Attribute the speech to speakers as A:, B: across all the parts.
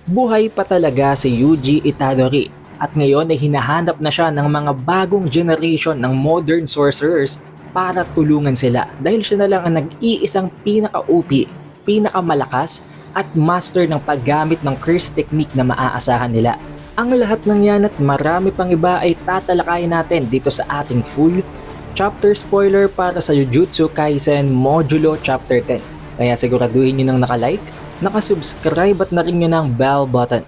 A: Buhay pa talaga si Yuji Itadori at ngayon ay hinahanap na siya ng mga bagong generation ng modern sorcerers para tulungan sila dahil siya na lang ang nag-iisang pinaka-OP, pinakamalakas at master ng paggamit ng curse technique na maaasahan nila. Ang lahat ng yan at marami pang iba ay tatalakayin natin dito sa ating full chapter spoiler para sa Jujutsu Kaisen Modulo Chapter 10. Kaya siguraduhin nyo nang nakalike, nakasubscribe at na-ring nyo ng bell button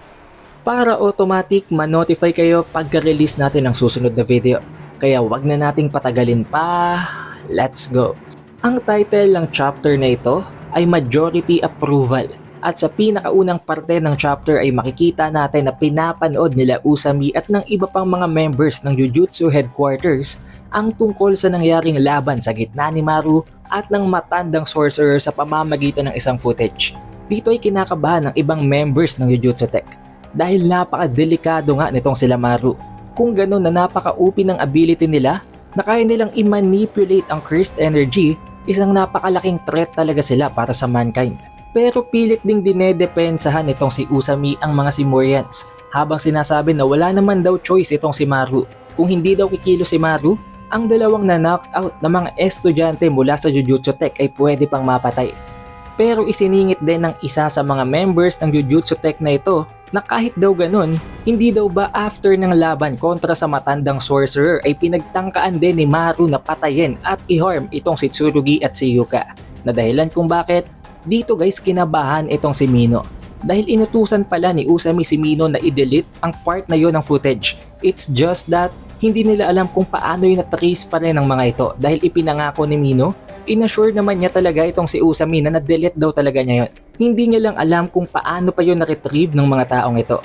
A: para automatic ma-notify kayo pagka-release natin ng susunod na video. Kaya wag na nating patagalin pa, let's go! Ang title ng chapter na ito ay Majority Approval at sa pinakaunang parte ng chapter ay makikita natin na pinapanood nila Usami at ng iba pang mga members ng Jujutsu Headquarters ang tungkol sa nangyaring laban sa gitna ni Maru at ng matandang sorcerer sa pamamagitan ng isang footage. Dito ay kinakabahan ng ibang members ng Jujutsu Tech dahil napaka-delikado nga nitong sila Maru. Kung ganun na napaka-OP ng ability nila na kaya nilang i-manipulate ang cursed energy, isang napakalaking threat talaga sila para sa mankind. Pero pilit ding dinedepensahan nitong si Usami ang mga Simurians habang sinasabi na wala naman daw choice itong si Maru. Kung hindi daw kikilo si Maru, ang dalawang na-knockout na mga estudyante mula sa Jujutsu Tech ay pwede pang mapatay. Pero isiningit din ng isa sa mga members ng Jujutsu Tech na ito na kahit daw ganun, hindi daw ba after ng laban kontra sa matandang sorcerer ay pinagtangkaan din ni Maru na patayin at i-harm itong si Tsurugi at si Yuka. Na dahilan kung bakit, dito guys kinabahan itong si Mino. Dahil inutusan pala ni Usami si Mino na i-delete ang part na yon ng footage. It's just that hindi nila alam kung paano yung na-trace pa rin ng mga ito dahil ipinangako ni Mino, inassure naman niya talaga itong si Usami na na-delete daw talaga niya yun. Hindi niya lang alam kung paano pa yun na-retrieve ng mga taong ito.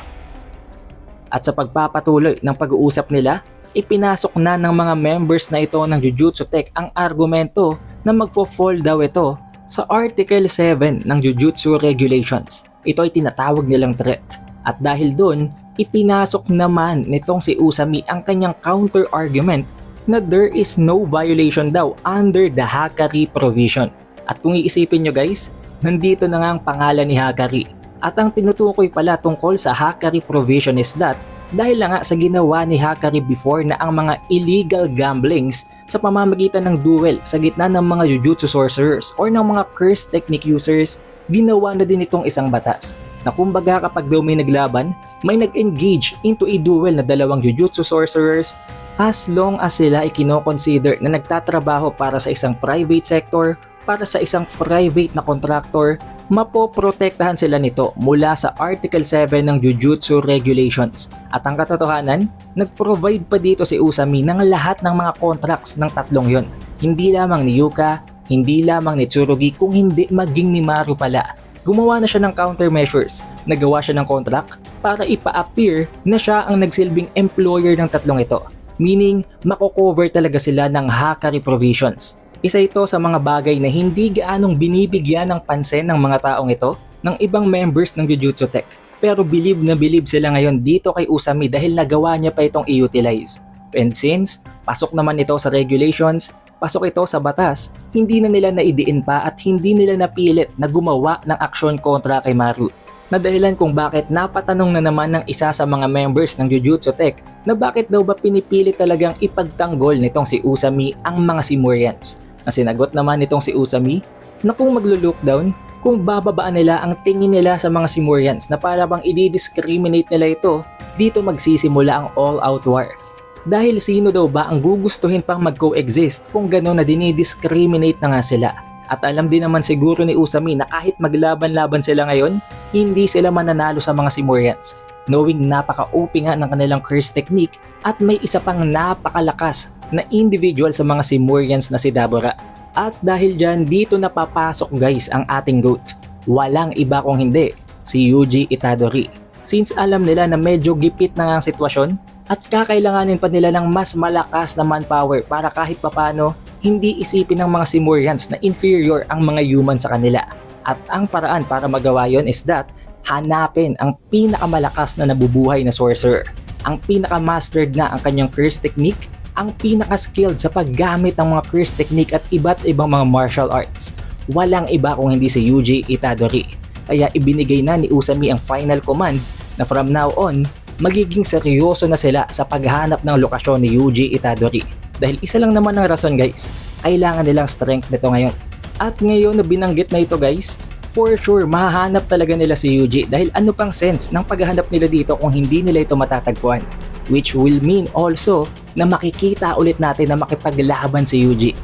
A: At sa pagpapatuloy ng pag-uusap nila, ipinasok na ng mga members na ito ng Jujutsu Tech ang argumento na magfo-fall daw ito sa Article 7 ng Jujutsu Regulations. Ito ay tinatawag nilang threat. At dahil doon, ipinasok naman nitong si Usami ang kanyang counter-argument na there is no violation daw under the Hakari provision. At kung iisipin nyo guys, nandito na nga ang pangalan ni Hakari. At ang tinutukoy pala tungkol sa Hakari provision is that dahil lang nga sa ginawa ni Hakari before na ang mga illegal gamblings sa pamamagitan ng duel sa gitna ng mga Jujutsu sorcerers or ng mga curse technique users, ginawa na din itong isang batas na kumbaga kapag daw may naglaban, may nag-engage into a duel na dalawang Jujutsu sorcerers as long as sila ay kinoconsider na nagtatrabaho para sa isang private sector, para sa isang private na contractor, mapoprotektahan sila nito mula sa Article 7 ng Jujutsu Regulations. At ang katotohanan, nag-provide pa dito si Usami ng lahat ng mga contracts ng tatlong yon. Hindi lamang ni Yuka, hindi lamang ni Tsurugi, kung hindi maging ni Maru pala. Gumawa na siya ng countermeasures, nagawa siya ng contract para ipa-appear na siya ang nagsilbing employer ng tatlong ito. Meaning, mako-cover talaga sila ng Hakari provisions. Isa ito sa mga bagay na hindi gaanong binibigyan ng pansin ng mga taong ito ng ibang members ng Jujutsu Tech. Pero bilib na bilib sila ngayon dito kay Usami dahil nagawa niya pa itong i-utilize. And since, pasok naman ito sa regulations, pasok ito sa batas, hindi na nila naidiin pa at hindi nila napilit na gumawa ng aksyon kontra kay Maru. Na dahilan kung bakit napatanong na naman ng isa sa mga members ng Jujutsu Tech na bakit daw ba pinipilit talagang ipagtanggol nitong si Usami ang mga Simurians. Na sinagot naman nitong si Usami na kung maglo-lookdown, kung bababaan nila ang tingin nila sa mga Simurians na para bang i-discriminate nila ito, dito magsisimula ang all-out war. Dahil sino daw ba ang gugustuhin pang mag-coexist kung gano'n na dinidiscriminate na nga sila? At alam din naman siguro ni Usami na kahit maglaban-laban sila ngayon, hindi sila mananalo sa mga Simurians. Knowing napaka-OP nga ng kanilang curse technique at may isa pang napakalakas na individual sa mga Simurians na si Dabura. At dahil dyan, dito napapasok guys ang ating GOAT. Walang iba kung hindi, si Yuji Itadori. Since alam nila na medyo gipit na nga ang sitwasyon, at kakailanganin pa nila ng mas malakas na manpower para kahit papano hindi isipin ng mga Simurians na inferior ang mga human sa kanila. At ang paraan para magawa yon is that hanapin ang pinakamalakas na nabubuhay na sorcerer, ang pinaka-mastered na ang kanyang curse technique, ang pinaka-skilled sa paggamit ng mga curse technique at iba't ibang mga martial arts. Walang iba kung hindi si Yuji Itadori. Kaya ibinigay na ni Usami ang final command na from now on, magiging seryoso na sila sa paghahanap ng lokasyon ni Yuji Itadori. Dahil isa lang naman ang rason guys, kailangan nilang strength nito ngayon. At ngayon na binanggit na ito guys, for sure mahahanap talaga nila si Yuji dahil ano pang sense ng paghahanap nila dito kung hindi nila ito matatagpuan. Which will mean also na makikita ulit natin na makipaglaban si Yuji.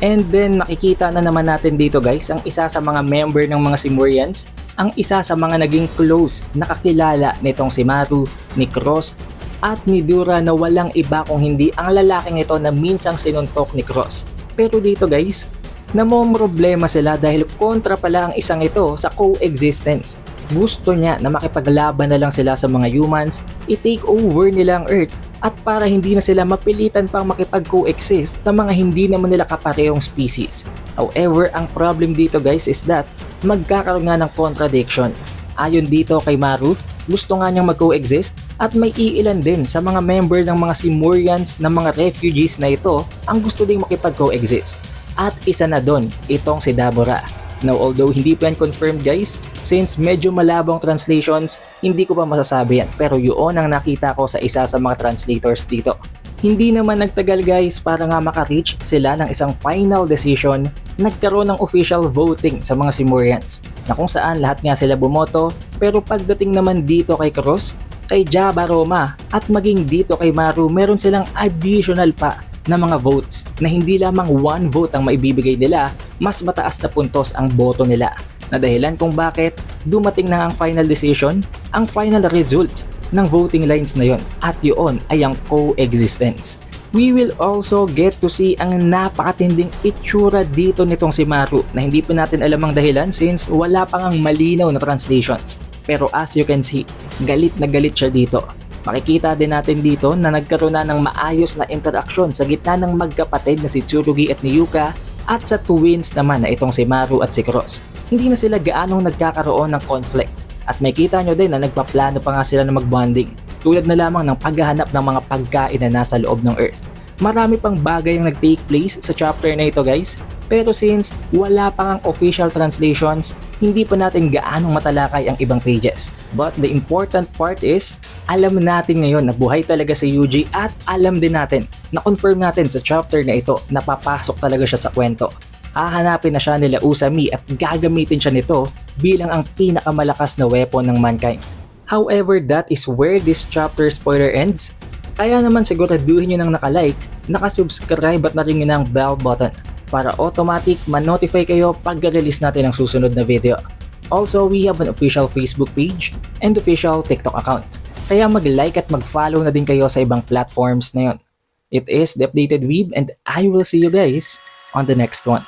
A: And then makikita na naman natin dito guys ang isa sa mga member ng mga Simurians, ang isa sa mga naging close na kakilala nitong si Maru, ni Cross at ni Dura na walang iba kung hindi ang lalaking ito na minsang sinuntok ni Cross. Pero dito guys, namomroblema sila dahil kontra pala ang isang ito sa coexistence. Gusto niya na makipaglaban na lang sila sa mga humans, i-take over nila ang Earth at para hindi na sila mapilitan pang makipag-coexist sa mga hindi naman nila kaparehong species. However, ang problem dito guys is that magkakaroon nga ng contradiction. Ayon dito kay Maru, gusto nga niyang mag-coexist at may iilan din sa mga member ng mga Simurians na mga refugees na ito ang gusto ding makipag-coexist. At isa na doon, itong si Dabura. Now although hindi pa yan confirmed guys, since medyo malabong translations, hindi ko pa masasabi yan. Pero yun ang nakita ko sa isa sa mga translators dito. Hindi naman nagtagal guys para nga maka-reach sila ng isang final decision, nagkaroon ng official voting sa mga Simurians na kung saan lahat nga sila bumoto, pero pagdating naman dito kay Cross, kay Jabba Roma at maging dito kay Maru, meron silang additional pa na mga votes na hindi lamang 1 vote ang maibibigay nila, mas mataas na puntos ang boto nila. Na dahilan kung bakit dumating na ang final decision, ang final result ng voting lines na yon at yun ay ang coexistence. We will also get to see ang napakatinding itsura dito nitong si Maru na hindi pa natin alam ang dahilan since wala pang ang malinaw na translations. Pero as you can see, galit na galit siya dito. Makikita din natin dito na nagkaroon na ng maayos na interaksyon sa gitna ng magkapatid na si Tsurugi at ni Yuka at sa twins naman na itong si Maru at si Cross. Hindi na sila gaanong nagkakaroon ng conflict at makita nyo din na nagpaplano pa nga sila na magbonding tulad na lamang ng paghahanap ng mga pagkain na nasa loob ng Earth. Marami pang bagay ang nag-take place sa chapter na ito guys, pero since wala pang ang official translations, hindi pa natin gaanong matalakay ang ibang pages. But the important part is, alam natin ngayon na buhay talaga si Yuji at alam din natin, na-confirm natin sa chapter na ito na papasok talaga siya sa kwento. Hahanapin na siya nila Usami at gagamitin siya nito bilang ang pinakamalakas na weapon ng mankind. However, that is where this chapter spoiler ends. Kaya naman siguraduhin nyo nang nakalike, nakasubscribe at naringin ang bell button para automatic ma-notify kayo pag release natin ang susunod na video. Also, we have an official Facebook page and official TikTok account. Kaya mag-like at mag-follow na din kayo sa ibang platforms na yon. It is The Updated Weeb and I will see you guys on the next one.